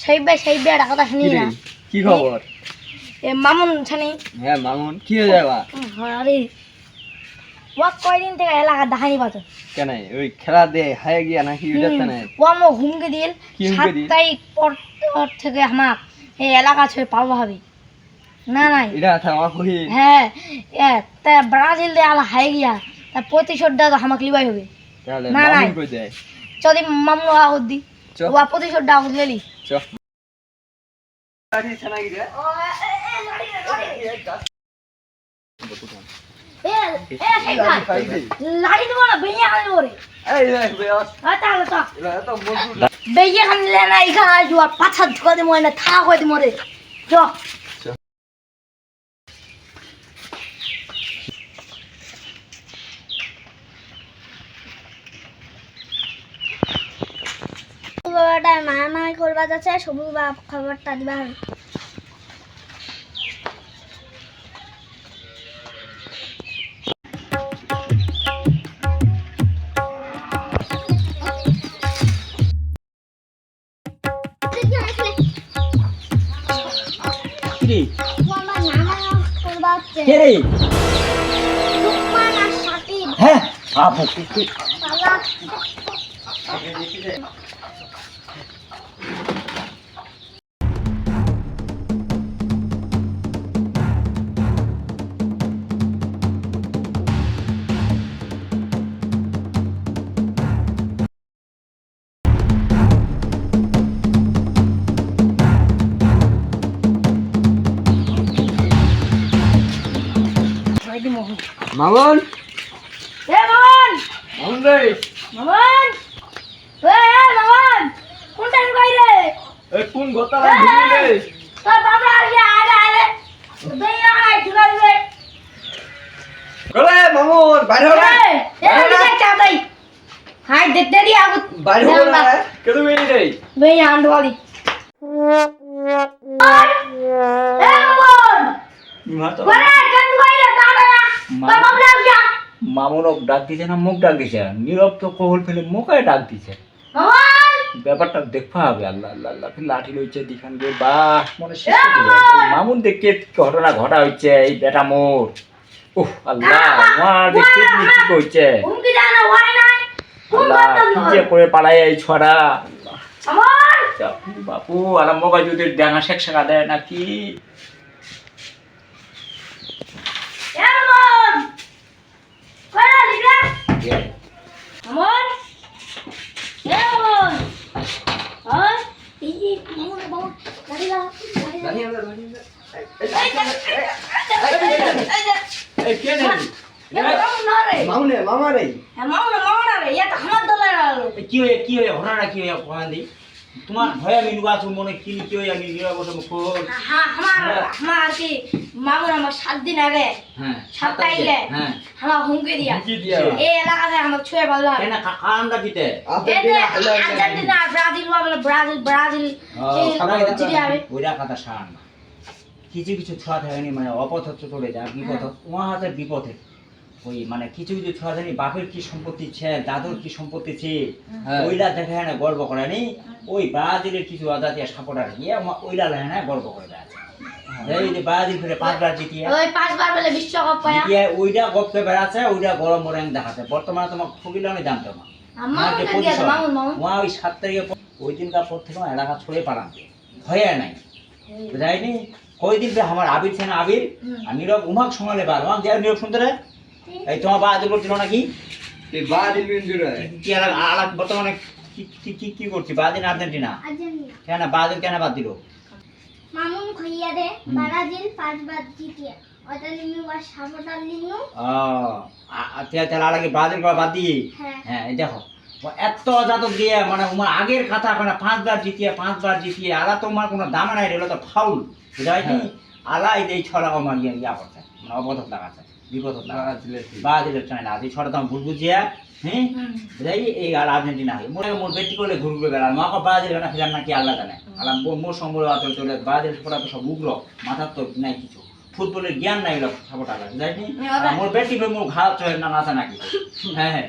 সেই বে কথা শুনি না কি খবর? এ মামুন ছানি হ্যাঁ মামুন কি হয়ে যাবা? আরে ওয়া কয়দিন থেকে এলাকা দেখানি পাতো কেন ওই খেলা দে হায় গিয়া নাকি বুঝাতে না? ও মো হুমকে দিল 7 তারিখ পর থেকে আমাক এই এলাকা ছেড়ে পাবো ভাবি না নাই এটা থামা কই হ্যাঁ তা ব্রাজিল দে আলা হাই গিয়া তা প্রতিশোধটা তো আমাকে লিবাই হবে তাহলে না নাই মামুন কই যায়? যদি মামু আগত দি ওয়া প্রতিশোধটা আগত লেলি চ লাঠি ছানা কি রে? লাড়ি দেবো না বেয়ে খালি ওরে এই দেখ বেয়াস তাহলে তো এটা তো মজুর বেয়ে খালি না এখানে আসবো পাছা ঢুকা দিব না থা করে দিব রে চ বাবাটা মারামারি করবা যাচ্ছে সবুজ বাপ খবরটা দিবা হবে কি আমার নানা করবা হচ্ছে কে রে? লুকমান আর সাকিব হ্যাঁ আপু কি বাবা মামুন এ মামন মামুন রে মামন মামন কোনটা কই রে এই কোন গোতা লাগি রে? তোর বাবা আগে আরে বেয়া আই ঝুলা দিবে কলে মামুন বাইরে হলে এ চাই হাই দেখতে দি আগু বাইরে হলে কেদু বেরি রে? বেয়া আন্ডওয়ালি এ মামন মাতো বড় কেন কই রে দাদা তোর বাবা আগে মামুনক ডাক দিছে না মুখ ডাক দিছে? নীরব তো কহল ফেলে মুখে ডাক দিছে। মামন ব্যাপারটা দেখবা হবে। আল্লাহ আল্লাহ আল্লাহ ফির লাঠি লইছে দিখান দিয়ে বাহ মনে শেষ হয়ে যায়। এই মামুন দেখে ঘটনা ঘটা হচ্ছে এই বেটা মোর উহ আল্লাহ আমার দেখতে কি কইছে হুমকি জানা হয় নাই কোন আল্লাহ কি যে করে পালায় এই ছড়া মামন বাপু আরম্ভ করে যদি ডাঙা শেখ শেখা দেয় নাকি এ মামন কই রে লিগা মামন এ মামন এই মামন বাবা গাড়ি লাগা জানি আমরা জানি এই এই কে রে? মামন না রে মামুনে মামা রে মামন না রে এটা আমার দলে আলো কি হয়ে ঘটনা কি হয়ে কোন দি তোমার ভয় আমি নুবাছ মনে কি হয়ে আমি নিরা বসে মুখ হ্যাঁ আমার কি মামন আমার 7 দিন আগে হ্যাঁ 7 তারিখে হ্যাঁ আমার হুমকি দিয়া কি দিয়া? এই এলাকাতে আমার ছুঁয়ে ভালো কেন কারণটা কিতে আর্জেন্টিনা ব্রাজিল ব্রাজিল সবাই জিতে যাবে ওইটা কথা সার না কিছু ছোঁয়া থাকেনি মানে অপথ চলে যায় বিপদ তোমার হাতে বিপদে ওই মানে কিছু ছোঁয়া থাকেনি বাপের কি সম্পত্তি ছে দাদুর কি সম্পত্তি ছে ওইটা দেখে না গর্ব করে নি ওই ব্রাজিলের কিছু আজাতিয়া সাপোর্টার গিয়ে ওইটা লেখে না গর্ব করে আছে এই যে ব্রাজিল ফিরে 5 বার জিতিয়ে ওই 5 বার বলে বিশ্বকাপ পায়া জিতিয়ে ওইটা গপ্পে বেড়াচ্ছে ওইটা গরম মরেন দেখাচ্ছে বর্তমানে তোমার খুবিলা আমি জানতো না মামুন ওই 7 তারিখে ওই দিনকার পর থেকে এলাকা ছড়ে পালাম ভয় নাই বুঝাইনি কয়দিন আমার আবির ছে না আবির আমি নীরব উমাক সমালে বার উমাক যাই নীরব শুনতে রে এই তোমার বা আদর করছিল নাকি এই বাদিল বিন্দু রে কি আলাদা বর্তমানে কি করছি বাদিন আর্জেন্টিনা কেন বাদিল কেন বাদ দিল মামুন খাইয়া দে ব্রাজিল 5 বার জিতিয়া ওটা লিমু আর সাপোর্টার লিমু তাহলে আগে ব্রাজিল করা বাদ দিয়ে হ্যাঁ এই দেখো এত জাতক দিয়ে মানে তোমার আগের কথা মানে 5 বার জিতিয়ে আলা তোমার কোনো দাম নাই রেলো তো ফাউল বুঝাইনি আলা এই ছড়া আমার ইয়া করছে মানে অবধক লাগাচ্ছে বিপদ লাগাচ্ছে ব্রাজিলের চাই না এই ছড়া তো ভুল বুঝিয়া হ্যাঁ বুঝাই এই আর আর্জেন্টিনা মোর বেটি করলে ঘুরবে গেলাম মাকে ব্রাজিল না ফিরান নাকি আল্লাহ জানে আলাম মোর সম্বল চলে ব্রাজিল ছড়া তো সব উগ্র মাথার তো নাই কিছু ফুটবলের জ্ঞান নাই হলো সাপোর্ট আলাদা বুঝাইনি মোর বেটি মোর ঘাত চলে না নাচা নাকি হ্যাঁ হ্যাঁ